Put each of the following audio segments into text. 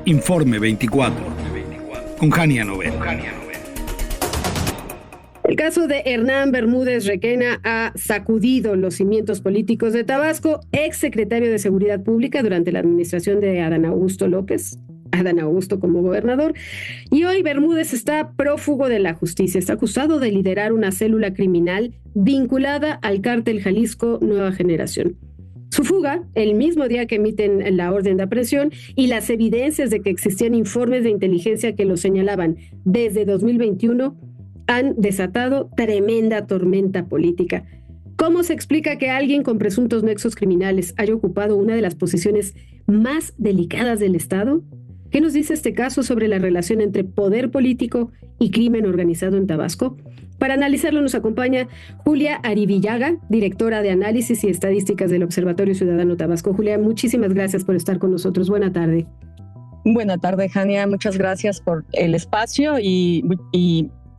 Informe 24, con Jania Novel. El caso de Hernán Bermúdez Requena ha sacudido los cimientos políticos de Tabasco, exsecretario de Seguridad Pública durante la administración de Adán Augusto López, Adán Augusto como gobernador, y hoy Bermúdez está prófugo de la justicia, está acusado de liderar una célula criminal vinculada al cártel Jalisco Nueva Generación. Su fuga, el mismo día que emiten la orden de aprehensión, y las evidencias de que existían informes de inteligencia que lo señalaban desde 2021, han desatado tremenda tormenta política. ¿Cómo se explica que alguien con presuntos nexos criminales haya ocupado una de las posiciones más delicadas del Estado? ¿Qué nos dice este caso sobre la relación entre poder político y crimen organizado en Tabasco? Para analizarlo nos acompaña Julia Arivillaga, directora de Análisis y Estadísticas del Observatorio Ciudadano Tabasco. Julia, muchísimas gracias por estar con nosotros. Buena tarde. Buena tarde, Jania. Muchas gracias por el espacio y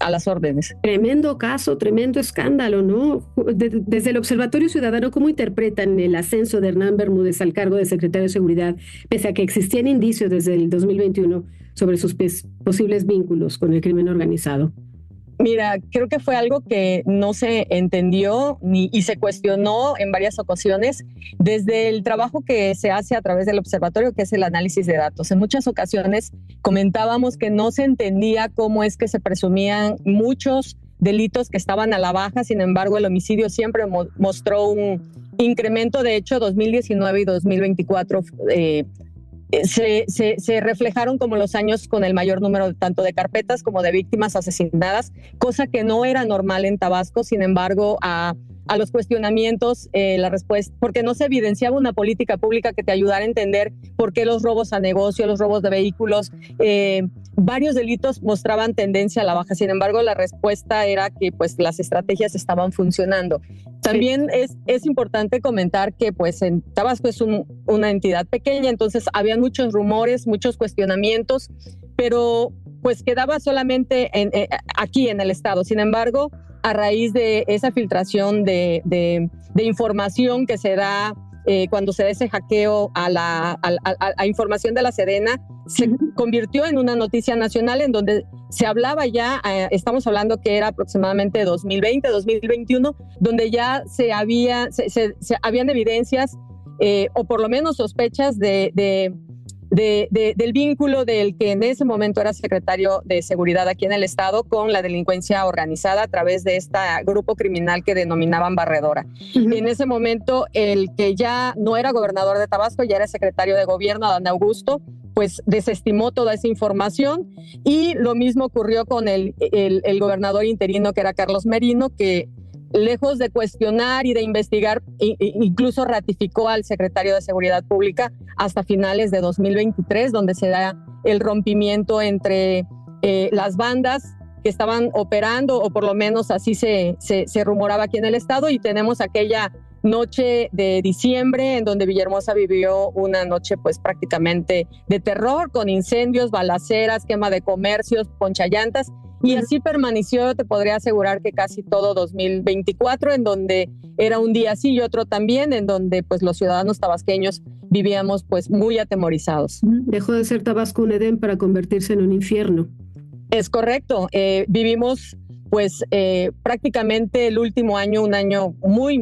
a las órdenes. Tremendo caso, tremendo escándalo, ¿no? Desde el Observatorio Ciudadano, ¿cómo interpretan el ascenso de Hernán Bermúdez al cargo de secretario de Seguridad, pese a que existían indicios desde el 2021 sobre sus posibles vínculos con el crimen organizado? Mira, creo que fue algo que no se entendió y se cuestionó en varias ocasiones desde el trabajo que se hace a través del observatorio, que es el análisis de datos. En muchas ocasiones comentábamos que no se entendía cómo es que se presumían muchos delitos que estaban a la baja. Sin embargo, el homicidio siempre mostró un incremento. De hecho, 2019 y 2024 se reflejaron como los años con el mayor número tanto de carpetas como de víctimas asesinadas, cosa que no era normal en Tabasco. Sin embargo, a los cuestionamientos, la respuesta, porque no se evidenciaba una política pública que te ayudara a entender por qué los robos a negocio, los robos de vehículos, varios delitos mostraban tendencia a la baja. Sin embargo, la respuesta era que pues las estrategias estaban funcionando. También es importante comentar que pues en Tabasco es una entidad pequeña, entonces había muchos rumores, muchos cuestionamientos, pero pues quedaba solamente aquí en el estado. Sin embargo, a raíz de esa filtración de información que se da cuando se da ese hackeo a información de la Sedena, se convirtió en una noticia nacional en donde se hablaba ya, estamos hablando que era aproximadamente 2020, 2021, donde ya habían evidencias o por lo menos sospechas del vínculo del que en ese momento era secretario de Seguridad aquí en el estado con la delincuencia organizada a través de este grupo criminal que denominaban Barredora. En ese momento, el que ya no era gobernador de Tabasco, ya era secretario de gobierno, Adán Augusto, pues desestimó toda esa información, y lo mismo ocurrió con el gobernador interino, que era Carlos Merino, que lejos de cuestionar y de investigar, incluso ratificó al secretario de Seguridad Pública hasta finales de 2023, donde se da el rompimiento entre las bandas que estaban operando, o por lo menos así se rumoraba aquí en el estado, y tenemos aquella noche de diciembre en donde Villahermosa vivió una noche pues prácticamente de terror, con incendios, balaceras, quema de comercios, ponchallantas. Y así permaneció, te podría asegurar que casi todo 2024, en donde era un día sí y otro también, en donde pues los ciudadanos tabasqueños vivíamos pues muy atemorizados. Dejó de ser Tabasco un Edén para convertirse en un infierno. Es correcto, vivimos pues prácticamente el último año, un año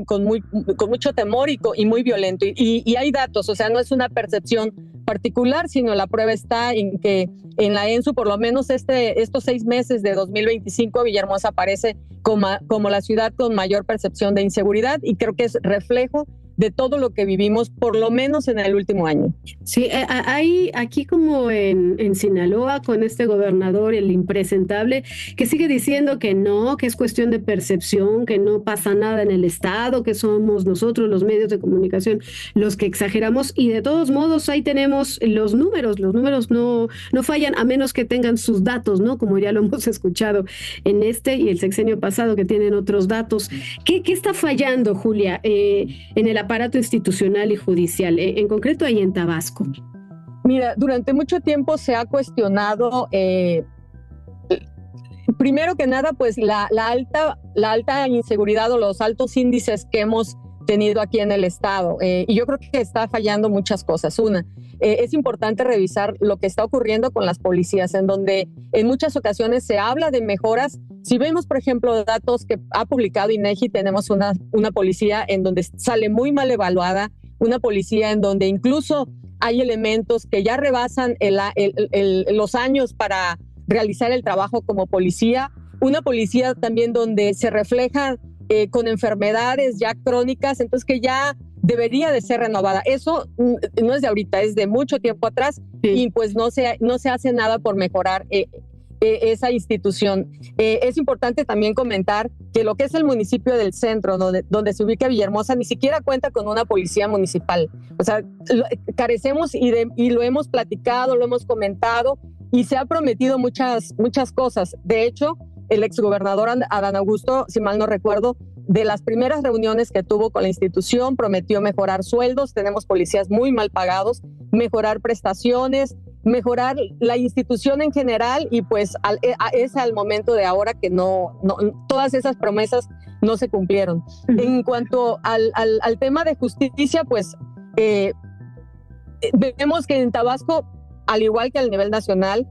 con mucho temor y muy violento. Y hay datos, o sea, no es una percepción particular, sino la prueba está en que en la ENSU, por lo menos estos 6 meses de 2025, Villahermosa aparece como la ciudad con mayor percepción de inseguridad, y creo que es reflejo de todo lo que vivimos, por lo menos en el último año. Sí, hay aquí como en Sinaloa, con este gobernador, el impresentable, que sigue diciendo que no, que es cuestión de percepción, que no pasa nada en el estado, que somos nosotros los medios de comunicación los que exageramos, y de todos modos ahí tenemos los números no fallan, a menos que tengan sus datos, ¿no? Como ya lo hemos escuchado en este y el sexenio pasado, que tienen otros datos. ¿Qué está fallando, Julia, en el aparato institucional y judicial, en concreto ahí en Tabasco? Mira, durante mucho tiempo se ha cuestionado, primero que nada, pues la alta inseguridad o los altos índices que hemos tenido aquí en el estado. Y yo creo que está fallando muchas cosas. Una, es importante revisar lo que está ocurriendo con las policías, en donde en muchas ocasiones se habla de mejoras. Si vemos, por ejemplo, datos que ha publicado INEGI, tenemos una policía en donde sale muy mal evaluada, una policía en donde incluso hay elementos que ya rebasan los años para realizar el trabajo como policía, una policía también donde se refleja con enfermedades ya crónicas, entonces que ya debería de ser renovada. Eso no es de ahorita, es de mucho tiempo atrás, sí. Y pues no se hace nada por mejorar esa institución. Es importante también comentar que lo que es el municipio del centro, donde se ubica Villahermosa, ni siquiera cuenta con una policía municipal. O sea, carecemos y lo hemos platicado, lo hemos comentado, y se ha prometido muchas cosas. De hecho, el exgobernador Adán Augusto, si mal no recuerdo, de las primeras reuniones que tuvo con la institución, prometió mejorar sueldos. Tenemos policías muy mal pagados, mejorar prestaciones, mejorar la institución en general, y pues es al momento de ahora que no todas esas promesas no se cumplieron. Uh-huh. En cuanto al tema de justicia, pues vemos que en Tabasco, al igual que a nivel nacional,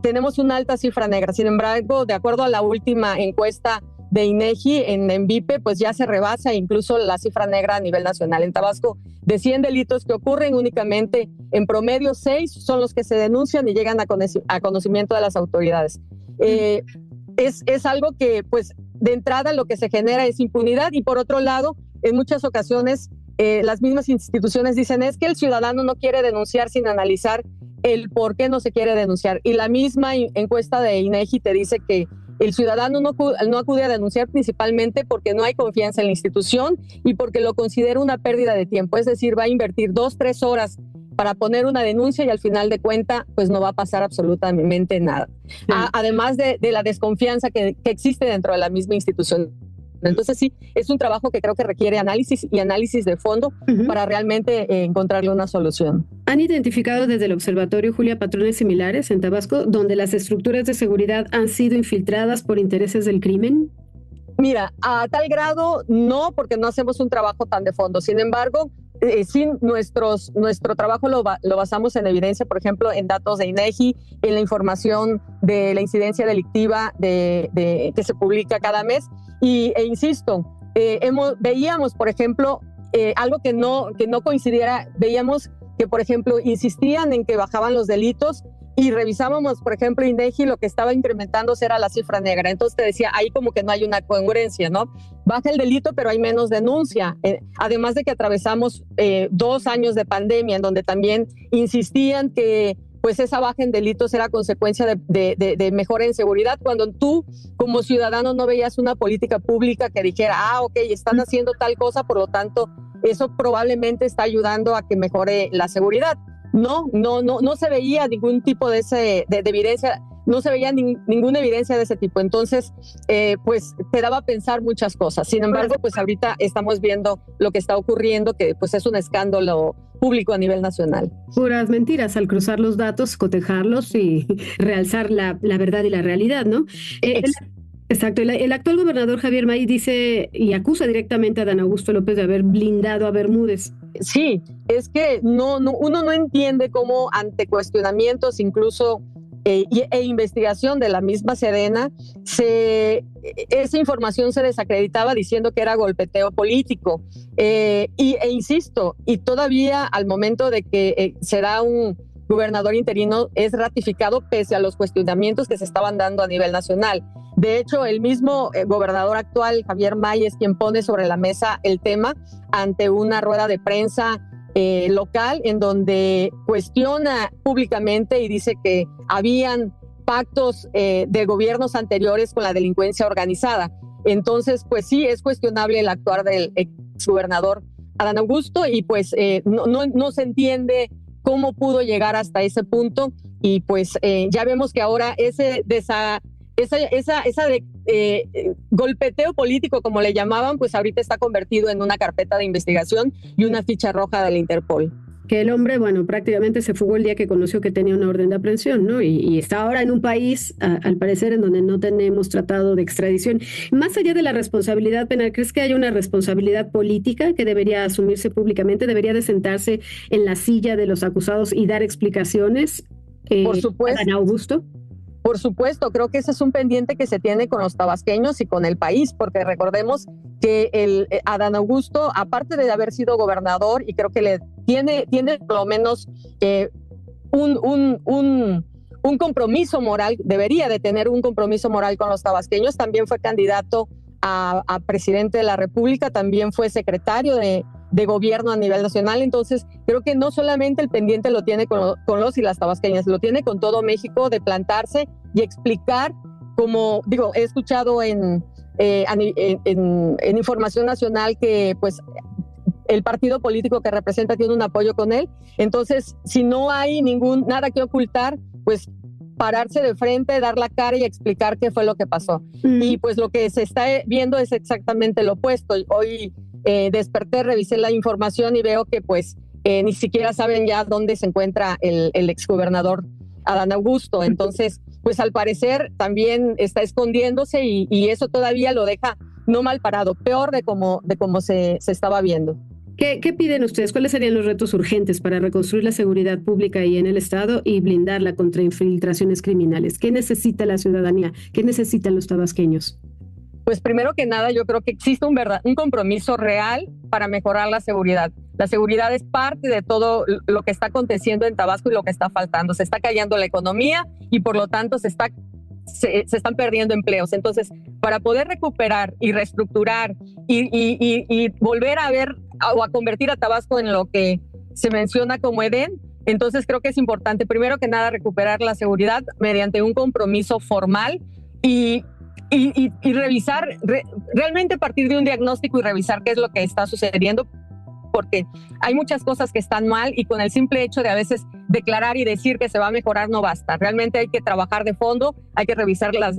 tenemos una alta cifra negra. Sin embargo, de acuerdo a la última encuesta de INEGI en VIP, pues ya se rebasa incluso la cifra negra a nivel nacional. En Tabasco, de 100 delitos que ocurren, únicamente en promedio 6 son los que se denuncian y llegan a conocimiento de las autoridades. Es algo que, pues, de entrada lo que se genera es impunidad, y por otro lado, en muchas ocasiones las mismas instituciones dicen es que el ciudadano no quiere denunciar sin analizar el por qué no se quiere denunciar. Y la misma encuesta de INEGI te dice que el ciudadano no acude a denunciar principalmente porque no hay confianza en la institución y porque lo considera una pérdida de tiempo. Es decir, va a invertir 2-3 horas para poner una denuncia y al final de cuenta pues no va a pasar absolutamente nada. Sí. Además de la desconfianza que existe dentro de la misma institución. Entonces sí, es un trabajo que creo que requiere análisis de fondo para realmente encontrarle una solución. ¿Han identificado desde el observatorio, Julia, patrones similares en Tabasco donde las estructuras de seguridad han sido infiltradas por intereses del crimen? Mira, a tal grado no, porque no hacemos un trabajo tan de fondo. Sin embargo, sí, nuestro trabajo lo basamos en evidencia, por ejemplo, en datos de INEGI, en la información de la incidencia delictiva que se publica cada mes. E insisto, veíamos, por ejemplo, algo que no coincidiera, veíamos que, por ejemplo, insistían en que bajaban los delitos y revisábamos, por ejemplo, INEGI, lo que estaba incrementándose era la cifra negra. Entonces te decía, ahí como que no hay una congruencia, ¿no? Baja el delito, pero hay menos denuncia. Además de que atravesamos 2 años de pandemia, en donde también insistían que pues esa baja en delitos era consecuencia de mejora en seguridad, cuando tú como ciudadano no veías una política pública que dijera, ok, están haciendo tal cosa, por lo tanto, eso probablemente está ayudando a que mejore la seguridad. No se veía ningún tipo de evidencia, no se veía ninguna evidencia de ese tipo. Entonces, pues te daba a pensar muchas cosas. Sin embargo, pues ahorita estamos viendo lo que está ocurriendo, que pues es un escándalo público a nivel nacional. Puras mentiras al cruzar los datos, cotejarlos y realzar la verdad y la realidad, ¿no? Exacto. El actual gobernador Javier May dice y acusa directamente a Adán Augusto López de haber blindado a Bermúdez. Sí, es que uno no entiende cómo ante cuestionamientos incluso e investigación de la misma Sedena, esa información se desacreditaba diciendo que era golpeteo político. E insisto, y todavía al momento de que será un gobernador interino, es ratificado pese a los cuestionamientos que se estaban dando a nivel nacional. De hecho, el mismo gobernador actual, Javier May, es quien pone sobre la mesa el tema ante una rueda de prensa local, en donde cuestiona públicamente y dice que habían pactos de gobiernos anteriores con la delincuencia organizada. Entonces, pues sí, es cuestionable el actuar del exgobernador Adán Augusto, y pues no se entiende cómo pudo llegar hasta ese punto, y pues ya vemos que ahora ese golpeteo político, como le llamaban, pues ahorita está convertido en una carpeta de investigación y una ficha roja de la Interpol. Que el hombre, bueno, prácticamente se fugó el día que conoció que tenía una orden de aprehensión, ¿no? Y está ahora en un país, al parecer, en donde no tenemos tratado de extradición. Más allá de la responsabilidad penal, ¿crees que hay una responsabilidad política que debería asumirse públicamente? ¿Debería de sentarse en la silla de los acusados y dar explicaciones? Por supuesto. ¿Adán Augusto? Por supuesto, creo que ese es un pendiente que se tiene con los tabasqueños y con el país, porque recordemos que Adán Augusto, aparte de haber sido gobernador, y creo que tiene por lo menos un compromiso moral, debería de tener un compromiso moral con los tabasqueños, también fue candidato a presidente de la República, también fue secretario de gobierno a nivel nacional. Entonces creo que no solamente el pendiente lo tiene con los y las tabasqueñas, lo tiene con todo México, de plantarse y explicar, como digo, he escuchado en información nacional que pues el partido político que representa tiene un apoyo con él. Entonces, si no hay nada que ocultar, pues pararse de frente, dar la cara y explicar qué fue lo que pasó. Y pues lo que se está viendo es exactamente lo opuesto. Hoy desperté, revisé la información y veo que pues ni siquiera saben ya dónde se encuentra el exgobernador Adán Augusto. Entonces, pues al parecer también está escondiéndose y eso todavía lo deja no mal parado, peor de cómo se estaba viendo. ¿Qué piden ustedes? ¿Cuáles serían los retos urgentes para reconstruir la seguridad pública ahí en el Estado y blindarla contra infiltraciones criminales? ¿Qué necesita la ciudadanía? ¿Qué necesitan los tabasqueños? Pues primero que nada, yo creo que existe un compromiso real para mejorar la seguridad. La seguridad es parte de todo lo que está aconteciendo en Tabasco y lo que está faltando. Se está cayendo la economía y por lo tanto se están perdiendo empleos. Entonces, para poder recuperar y reestructurar y volver a ver o a convertir a Tabasco en lo que se menciona como Edén, entonces creo que es importante, primero que nada, recuperar la seguridad mediante un compromiso formal y revisar, realmente partir de un diagnóstico y revisar qué es lo que está sucediendo, porque hay muchas cosas que están mal y con el simple hecho de a veces declarar y decir que se va a mejorar no basta. Realmente hay que trabajar de fondo, hay que revisar la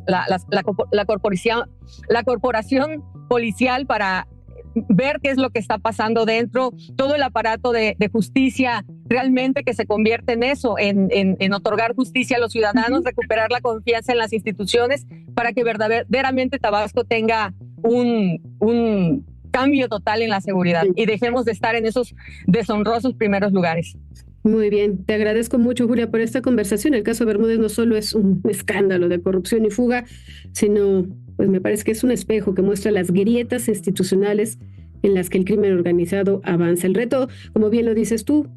corporación policial para ver qué es lo que está pasando dentro, todo el aparato de justicia, realmente que se convierte en eso, en otorgar justicia a los ciudadanos, recuperar la confianza en las instituciones para que verdaderamente Tabasco tenga un cambio total en la seguridad y dejemos de estar en esos deshonrosos primeros lugares. Muy bien, te agradezco mucho, Julia, por esta conversación. El caso Bermúdez no solo es un escándalo de corrupción y fuga, sino, pues me parece que es un espejo que muestra las grietas institucionales en las que el crimen organizado avanza. El reto, como bien lo dices tú,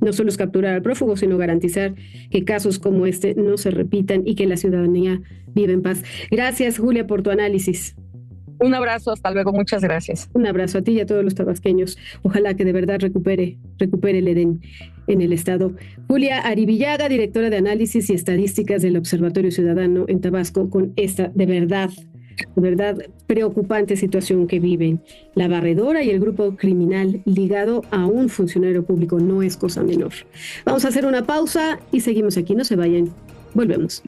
no solo es capturar al prófugo, sino garantizar que casos como este no se repitan y que la ciudadanía viva en paz. Gracias, Julia, por tu análisis. Un abrazo, hasta luego, muchas gracias. Un abrazo a ti y a todos los tabasqueños. Ojalá que de verdad recupere el Edén en el Estado. Julia Arivillaga, directora de Análisis y Estadísticas del Observatorio Ciudadano en Tabasco, con esta de verdad preocupante situación que viven la barredora y el grupo criminal ligado a un funcionario público. No es cosa menor. Vamos a hacer una pausa y seguimos aquí. No se vayan. Volvemos.